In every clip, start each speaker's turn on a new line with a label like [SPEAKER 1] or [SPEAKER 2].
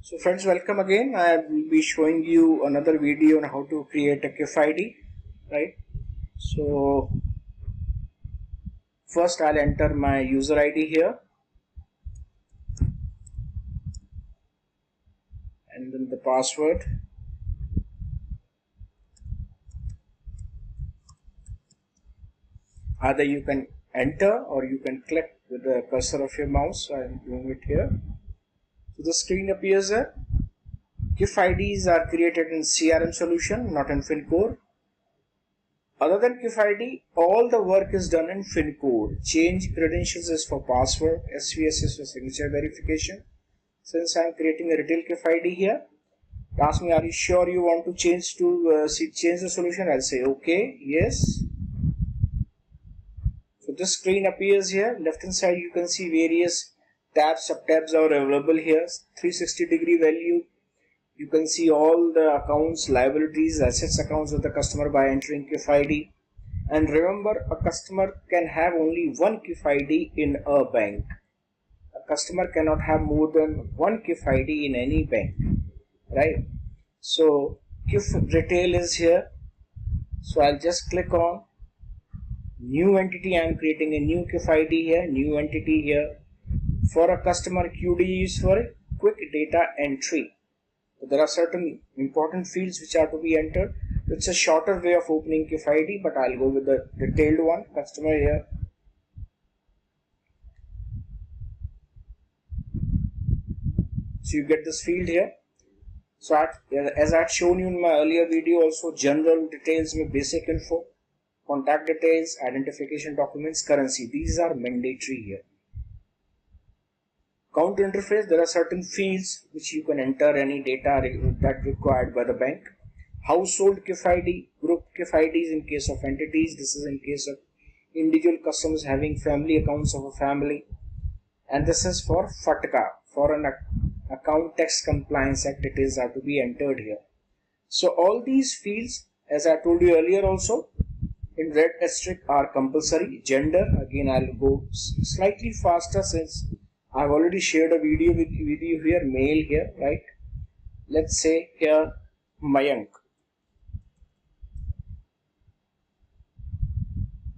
[SPEAKER 1] So friends, welcome again. I will be showing you another video on how to create a QF ID, right? So first I'll enter my user ID here and then the password. Either you can enter or you can click with the cursor of your mouse. I'm doing it here. So the screen appears there. QF IDs are created in CRM solution, not in FinCore. Other than QF ID, all the work is done in FinCore. Change credentials is for password, SVS is for signature verification. Since I am creating a retail QF ID here, it asks me, are you sure you want to change the solution? I'll say okay, yes. So this screen appears here. Left hand side you can see various tabs, subtabs are available here. 360-degree value. You can see all the accounts, liabilities, assets accounts of the customer by entering QF ID. And remember, a customer can have only one QF ID in a bank. A customer cannot have more than one QF ID in any bank, right? So QF Retail is here. So I'll just click on new entity. I'm creating a new QF ID here, new entity here. For a customer, QD is for quick data entry. There are certain important fields which are to be entered. It's a shorter way of opening QF ID, but I'll go with the detailed one. Customer here. So you get this field here. So as I had shown you in my earlier video also, general details with basic info, contact details, identification documents, currency. These are mandatory here. Account interface, there are certain fields which you can enter any data that required by the bank. Household QF ID, group QF IDs in case of entities. This is in case of individual customers having family accounts of a family. And this is for FATCA, for an Account Tax Compliance Act. Details are to be entered here. So all these fields, as I told you earlier also, in red asterisk are compulsory. Gender, again I'll go slightly faster since I've already shared a video with you here, male here, right? Let's say here Mayank.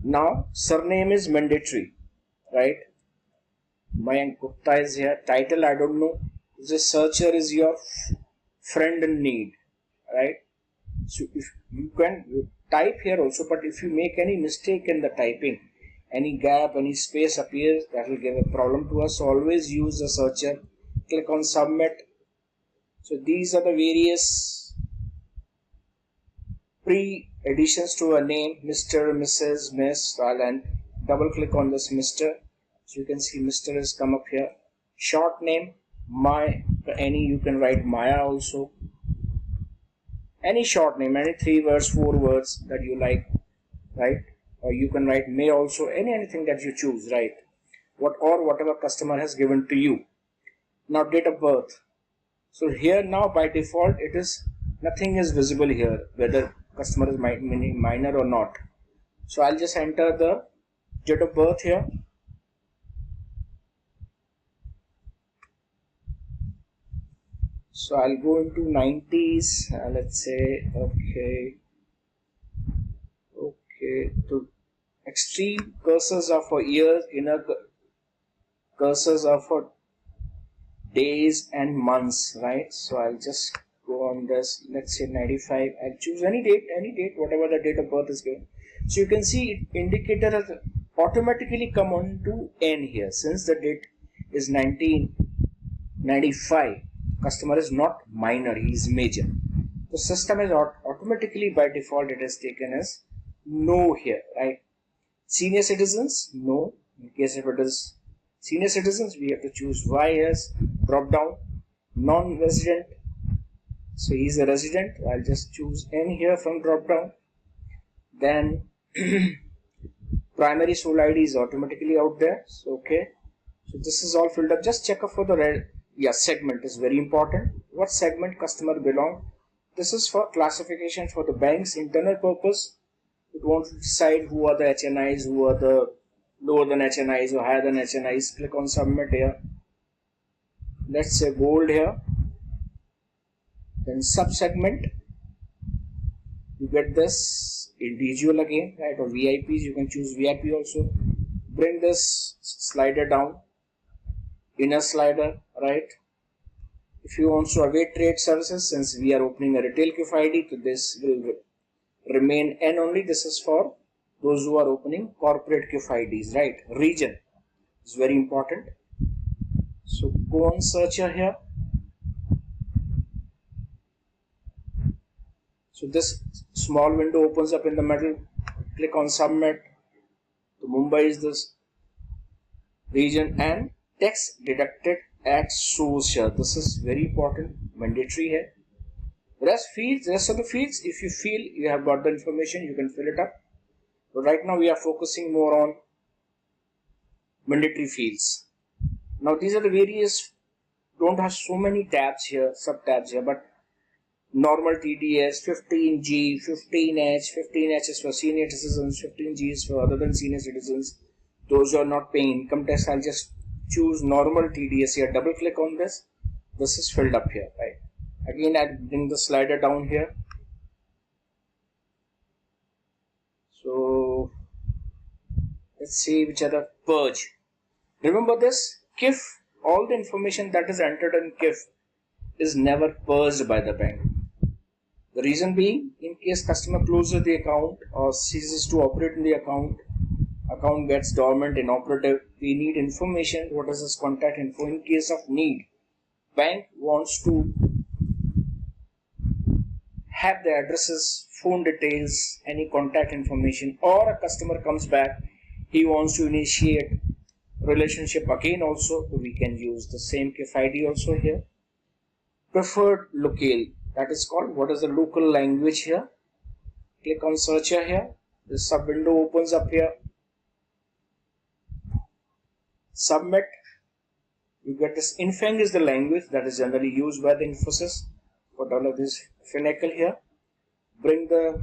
[SPEAKER 1] Now surname is mandatory, right? Mayank Gupta is here. Title, I don't know. The searcher is your friend in need, right? So if you can type here also, but if you make any mistake in the typing, any gap, any space appears, that will give a problem to us. So always use the searcher. Click on submit. So these are the various pre-additions to a name, Mr., Mrs., Miss. So I'll double click on this Mr. So you can see Mr. has come up here. Short name, you can write Maya also. Any short name, any 3 words, 4 words that you like, right? Or you can write May also, anything that you choose, right? Whatever customer has given to you. Now date of birth. So here now by default it is nothing is visible here, whether customer is minor or not. So I'll just enter the date of birth here. So I'll go into 90s. Let's say okay. To extreme cursors are for years, inner cursors are for days and months, right? So I'll just go on this. Let's say 95. I'll choose any date, whatever the date of birth is given. So you can see indicator has automatically come on to N here. Since the date is 1995, customer is not minor, he is major. The system is automatically by default it is taken as no here, right? Senior citizens, no. In case if it is senior citizens, we have to choose Y as drop down. Non-resident, so he is a resident. I'll just choose N here from drop down. Then primary sole ID is automatically out there. So okay. So this is all filled up. Just check up for the red. Yeah, segment is very important. What segment customer belong? This is for classification for the bank's internal purpose. It wants to decide who are the HNIs, who are the lower than HNIs or higher than HNIs. Click on submit here. Let's say gold here. Then sub-segment, you get this individual again, right, or VIPs, you can choose VIP also. Bring this slider down, inner slider, right. If you want to await trade services, since we are opening a retail QFID, so this will remain N only. This is for those who are opening corporate QFIDs, right. Region is very important. So go on searcher here. So this small window opens up in the middle. Click on submit. So Mumbai is this region and tax deducted at source here. This is very important, mandatory here. Rest of the fields, if you feel you have got the information, you can fill it up. But right now we are focusing more on mandatory fields. Now these are the various, don't have so many tabs here, sub tabs here, but normal TDS, 15G, 15H, 15H is for senior citizens, 15G is for other than senior citizens. Those who are not paying income tax, I'll just choose normal TDS here. Double click on this. This is filled up here, right? Again, I'll bring the slider down here. So let's see which are the purge. Remember this, KIF, all the information that is entered in KIF is never purged by the bank. The reason being, in case customer closes the account or ceases to operate in the account gets dormant, inoperative, we need information. What is his contact info in case of need? Bank wants to have the addresses, phone details, any contact information, or a customer comes back, he wants to initiate relationship again also, we can use the same QFID also here. Preferred locale, that is called, what is the local language here? Click on searcher here. This sub window opens up here. Submit. You get this. Infang is the language that is generally used by the Infosys for develop this Finacle here. Bring the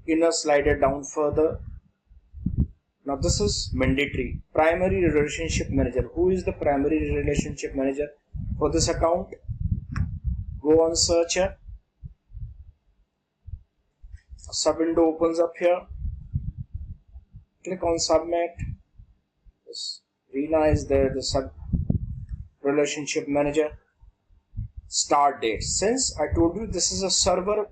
[SPEAKER 1] inner slider down further. Now this is mandatory. Primary relationship manager. Who is the primary relationship manager for this account? Go on searcher. A sub window opens up here. Click on submit. This Reena is there, the sub relationship manager. Start date. Since I told you this is a server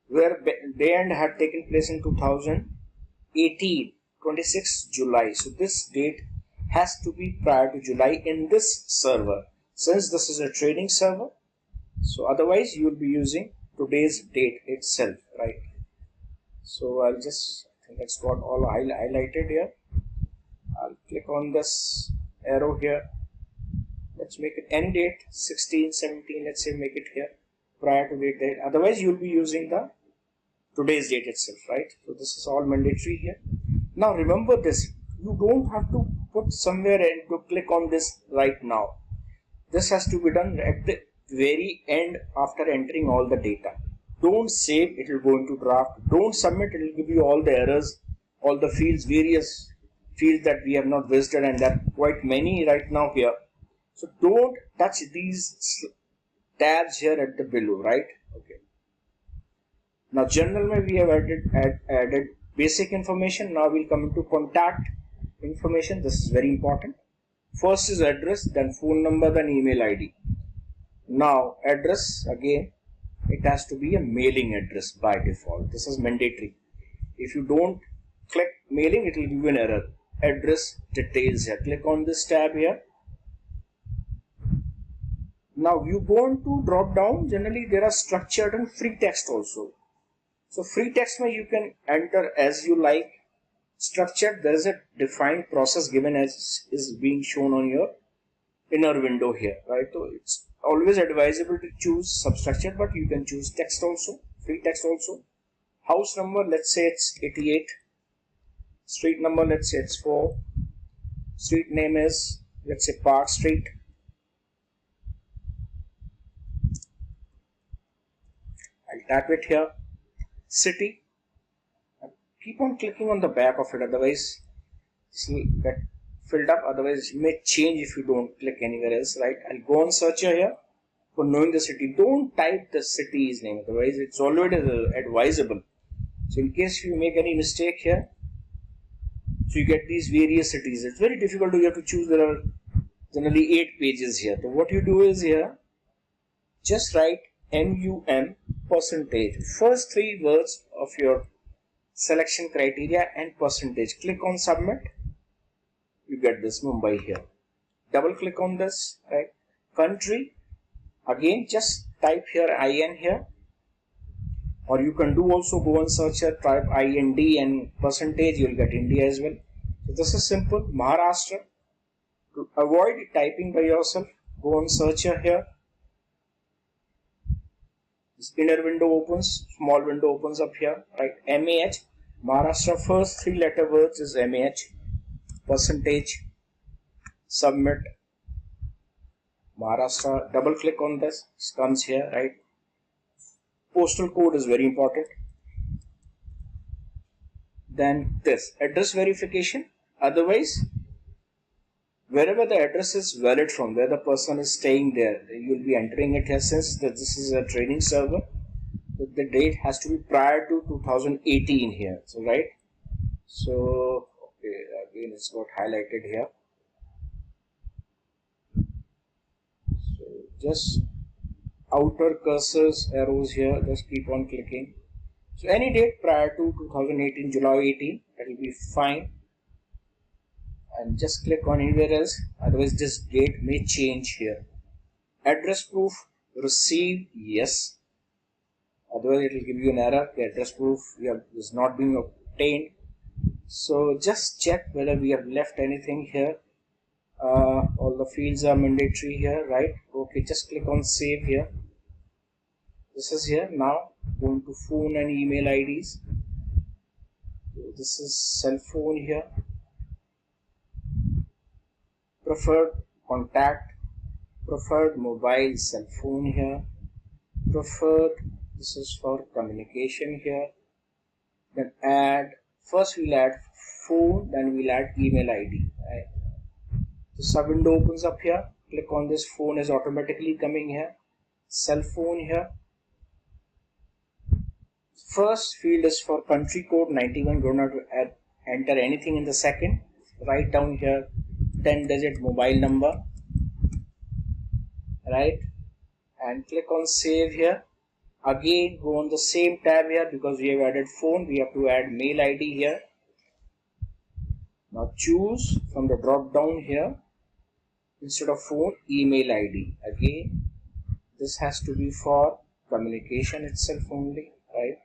[SPEAKER 1] where day end had taken place in 2018, 26 July. So this date has to be prior to July in this server. Since this is a trading server, so otherwise you will be using today's date itself, right? So I'll just, I think that's got all highlighted here. I'll click on this arrow here. Let's make it any date, 16, 17, let's say make it here, prior to date. Otherwise you'll be using the today's date itself, right? So this is all mandatory here. Now remember this, you don't have to put somewhere and to click on this right now. This has to be done at the very end after entering all the data. Don't save, it will go into draft. Don't submit, it will give you all the errors, all the fields, various fields that we have not visited, and there are quite many right now here. So don't touch these tabs here at the below, right? Okay. Now general we have added basic information. Now we'll come into contact information. This is very important. First is address, then phone number, then email ID. Now address, again it has to be a mailing address by default. This is mandatory. If you don't click mailing, it will give you an error. Address details here. Click on this tab here. Now you go on to drop down. Generally there are structured and free text also. So free text where you can enter as you like. Structured, there is a defined process given as is being shown on your inner window here, right? So it's always advisable to choose substructured, but you can choose text also, free text also. House number, let's say it's 88. Street number, let's say it's 4. Street name is, let's say, Park Street. I'll tap it here. City. Keep on clicking on the back of it, otherwise it will get filled up. Otherwise it may change if you don't click anywhere else, right? I'll go on searcher here. for knowing the city. Don't type the city's name, otherwise it's always advisable. So in case you make any mistake here, so you get these various cities. It's very difficult. You have to choose. There are generally 8 pages here. So what you do is here, just write MUM percentage. First 3 words of your selection criteria and percentage. Click on submit. You get this Mumbai here. Double click on this, right? Country. Again, just type here IN here. Or you can do also go and search here, type IND and percentage, you'll get India as well. So this is simple. Maharashtra. To avoid typing by yourself, go and search here. This inner window opens, small window opens up here, right? MAH. Maharashtra, first 3 letter words is MAH. Percentage. Submit. Maharashtra. Double click on this. This comes here, right? Postal code is very important. Then this address verification. Otherwise, wherever the address is valid from, where the person is staying there, you will be entering it here. Since this is a training server, the date has to be prior to 2018 here. So right. So okay, again it's got highlighted here. So just outer cursors, arrows here, just keep on clicking. So any date prior to 2018, July 18, that will be fine. And just click on anywhere else, otherwise this date may change here. Address proof received, yes. Otherwise it will give you an error. The address proof is not being obtained. So just check whether we have left anything here. All the fields are mandatory here, right? Okay, just click on save here. This is here. Now going to phone and email IDs. This is cell phone here. Preferred contact, preferred mobile cell phone here. Preferred, this is for communication here. Then add, first we'll add phone, then we'll add email ID. Right? The sub window opens up here. Click on this, phone is automatically coming here. Cell phone here. First field is for country code 91. Don't have to enter anything in the second. Write down here 10-digit mobile number, right? And click on save here. Again go on the same tab here, because we have added phone, we have to add mail ID here. Now choose from the drop down here, instead of phone, email ID. Again this has to be for communication itself only, right?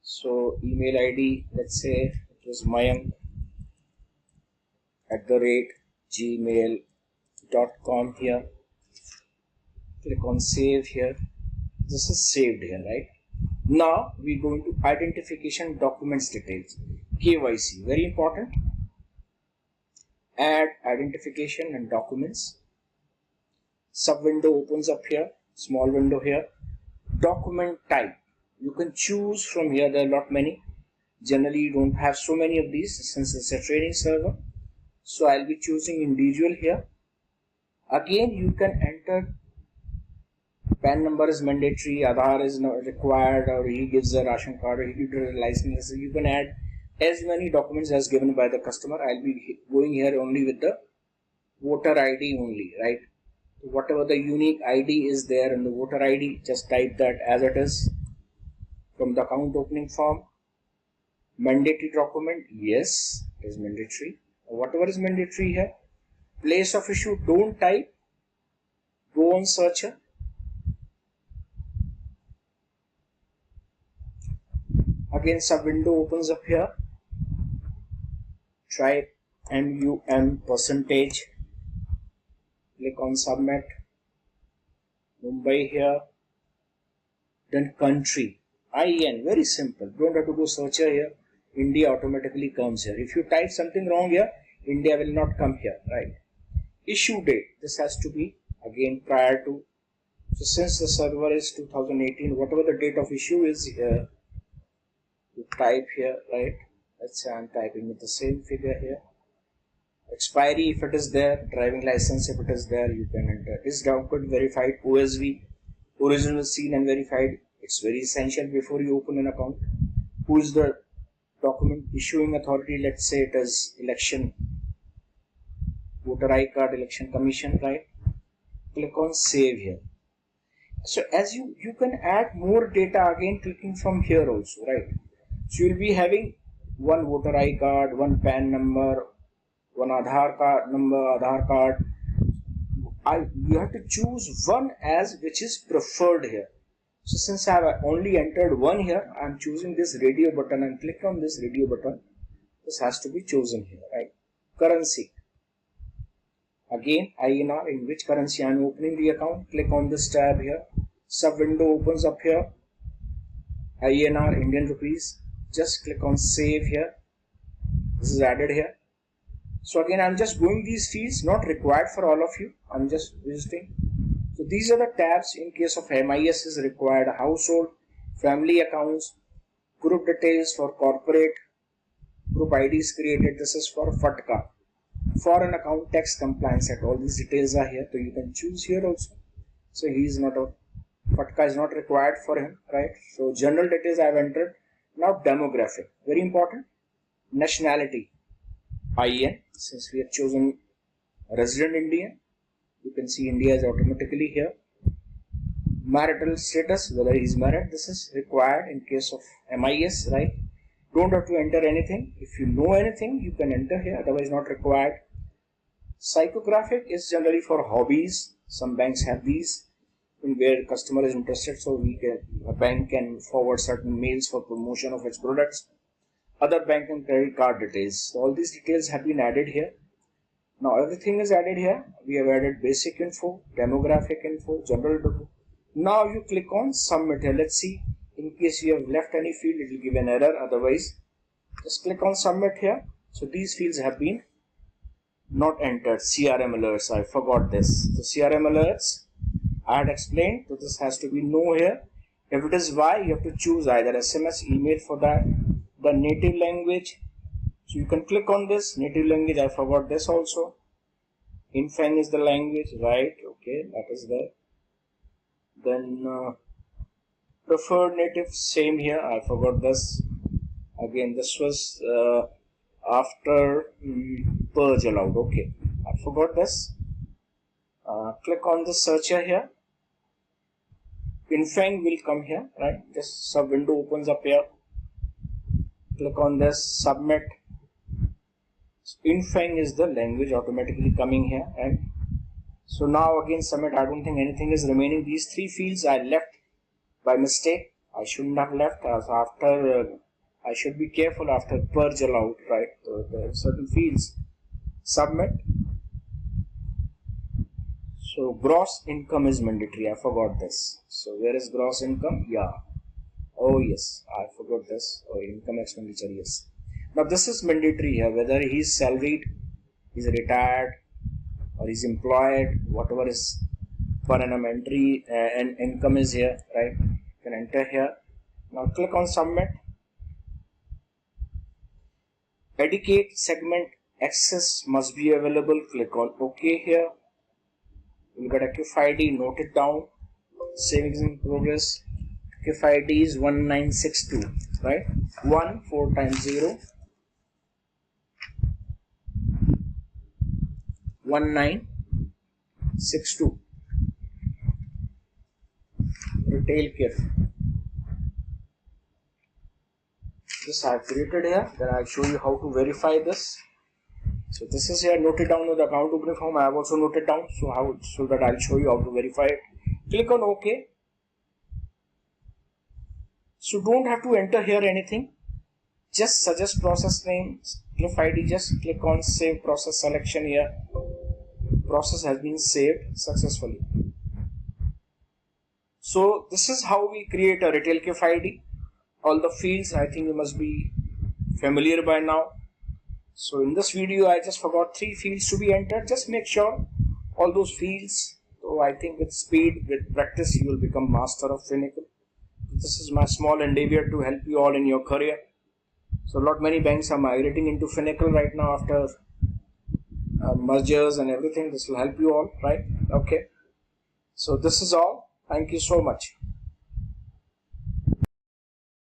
[SPEAKER 1] So email ID, let's say it was mayank@gmail.com here. Click on save here. This is saved here, right? Now we go into identification documents details, KYC, very important. Add identification and documents. Sub window opens up here, small window here. Document type, you can choose from here. There are not many. Generally you don't have so many of these since it's a training server. So I'll be choosing individual here. Again you can enter PAN number is mandatory, Aadhaar is not required, or he gives a ration card, or he gives a license. You can add as many documents as given by the customer. I'll be going here only with the voter ID only, right? So whatever the unique ID is there in the voter ID, just type that as it is. From the account opening form, mandatory document, yes, it is mandatory. Whatever is mandatory here. Place of issue, don't type, go on searcher. Again sub window opens up here. Type MUM percentage. Click on submit. Mumbai here. Then country, IN, very simple. Don't have to go searcher here. India automatically comes here. If you type something wrong here, India will not come here, right? Issue date, this has to be again prior to. So since the server is 2018, whatever the date of issue is here, you type here, right? Let's say I'm typing with the same figure here. expiry if it is there, driving license if it is there, you can enter. Is document verified? OSV, original seen and verified. It's very essential before you open an account. Who is the document issuing authority? Let's say it is election, voter ID card, election commission, right? Click on save here. So as you can add more data again clicking from here also, right? So you'll be having one voter ID card, one PAN number, one Aadhaar card. You have to choose one as which is preferred here. So since I have only entered one here, I am choosing this radio button and click on this radio button. This has to be chosen here, right? Currency. Again, INR, in which currency I am opening the account. Click on this tab here. Sub window opens up here. INR, Indian rupees. Just click on save here. This is added here. So again, I'm just going these fields, not required for all of you. I'm just visiting. So these are the tabs in case of MIS is required. Household, family accounts, group details for corporate, group IDs created. This is for FATCA. Foreign account tax compliance at all these details are here. So you can choose here also. So he is not a FATCA is not required for him, right? So general details I have entered. Now demographic, very important. Nationality, IN, since we have chosen resident Indian, you can see India is automatically here. Marital status, whether he is married, this is required in case of MIS, right? Don't have to enter anything. If you know anything, you can enter here, otherwise not required. Psychographic is generally for hobbies. Some banks have these in where customer is interested, so a bank can forward certain mails for promotion of its products. Other bank and credit card details. So all these details have been added here. Now everything is added here. We have added basic info, demographic info, general info. Now you click on submit here. Let's see. In case you have left any field, it will give an error. Otherwise, just click on submit here. So these fields have been not entered. CRM alerts. I forgot this. The CRM alerts I had explained. So this has to be no here. If it is Y, you have to choose either SMS, email for that. The native language. So you can click on this native language. I forgot this also. Infang is the language, right? Okay, that is there. Then preferred native, same here. I forgot this. Again, this was after purge allowed. Okay, I forgot this. Click on the searcher here. Infang will come here, right? Just sub window opens up here. Click on this, submit. Infang is the language automatically coming here, right? So now again submit. I don't think anything is remaining. These three fields I left by mistake. I shouldn't have left. As after I should be careful after purge allowed, right? So there are certain fields. Submit. So gross income is mandatory. I forgot this. So where is gross income? Yeah. Oh yes, I forgot this. Oh, income expenditure, yes. Now this is mandatory here, whether he is salaried, he is retired, or he is employed, whatever is per annum entry and income is here, right? You can enter here. Now click on submit. Educate segment access must be available. Click on OK here. You got a QFID, note it down. Savings in progress. QFID is 1962, right? 1 4 times 0. 1962. Retail KIF. This I have created here. Then I'll show you how to verify this. So this is here noted down with the account opening form. I have also noted down so that I'll show you how to verify it. Click on OK. So don't have to enter here anything. Just suggest process name, cliff ID. Just click on save process selection here. Process has been saved successfully. So this is how we create a retail KIF ID. All the fields I think you must be familiar by now. So in this video I just forgot 3 fields to be entered. Just make sure all those fields. So I think with speed, with practice, you will become master of Finacle. This is my small endeavor to help you all in your career. So many banks are migrating into Finacle right now after mergers and everything. This will help you all, right? Okay, so this is all. Thank you so much.